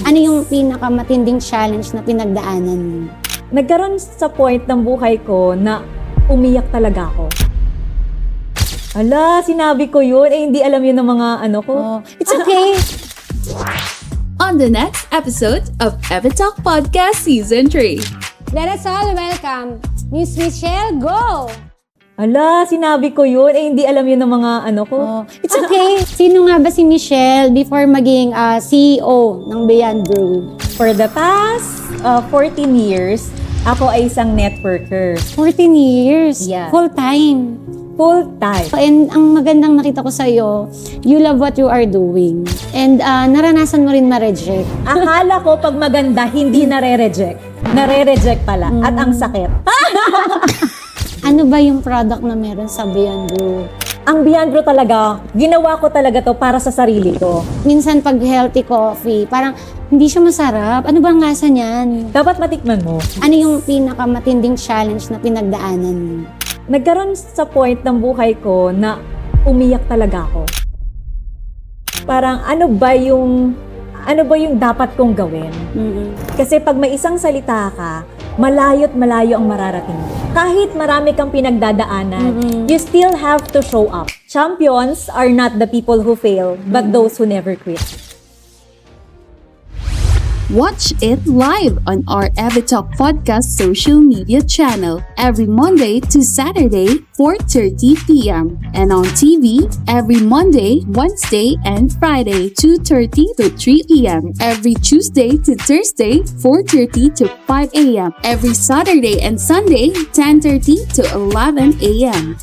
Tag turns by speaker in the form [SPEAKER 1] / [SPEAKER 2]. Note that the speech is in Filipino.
[SPEAKER 1] Ano yung pinakamatinding challenge na pinagdaanan mo?
[SPEAKER 2] Nagkaroon sa point ng buhay ko na umiyak talaga ako. Ala, sinabi ko yun. Hindi alam yun ng mga ko.
[SPEAKER 1] Oh, it's okay.
[SPEAKER 3] On the next episode of Evitalk Podcast Season 3.
[SPEAKER 4] Let us all welcome Miss Michelle Go!
[SPEAKER 2] Ala, sinabi ko yun. Hindi alam yun ng mga ko.
[SPEAKER 1] Oh, it's okay. Sino nga ba si Michelle before maging CEO ng Beyond Brew?
[SPEAKER 2] For the past 14 years, ako ay isang networker.
[SPEAKER 1] 14 years.
[SPEAKER 2] Yeah.
[SPEAKER 1] Full-time.
[SPEAKER 2] Full-time.
[SPEAKER 1] And ang magandang nakita ko sa'yo, you love what you are doing. And naranasan mo rin ma-reject.
[SPEAKER 2] Akala ko pag maganda, hindi nare-reject. Nare-reject pala. At ang sakit.
[SPEAKER 1] Ano ba yung product na meron sa Beyond Brew?
[SPEAKER 2] Ang Beyond Brew talaga, ginawa ko talaga to para sa sarili ko.
[SPEAKER 1] Minsan pag healthy coffee, parang hindi siya masarap. Ano ba ang lasa niyan?
[SPEAKER 2] Dapat matikman mo.
[SPEAKER 1] Ano yung pinakamatinding challenge na pinagdaanan mo?
[SPEAKER 2] Nagkaroon sa point ng buhay ko na umiyak talaga ako. Parang ano ba yung dapat kong gawin? Kasi pag may isang salita ka, malayo't malayo ang mararating mo. Kahit marami kang pinagdadaanan, you still have to show up. Champions are not the people who fail, but those who never quit.
[SPEAKER 3] Watch it live on our Evitalk Podcast social media channel every Monday to Saturday, 4:30 p.m. and on TV every Monday, Wednesday, and Friday, 2:30 to 3 p.m. Every Tuesday to Thursday, 4:30 to 5 a.m. Every Saturday and Sunday, 10:30 to 11 a.m.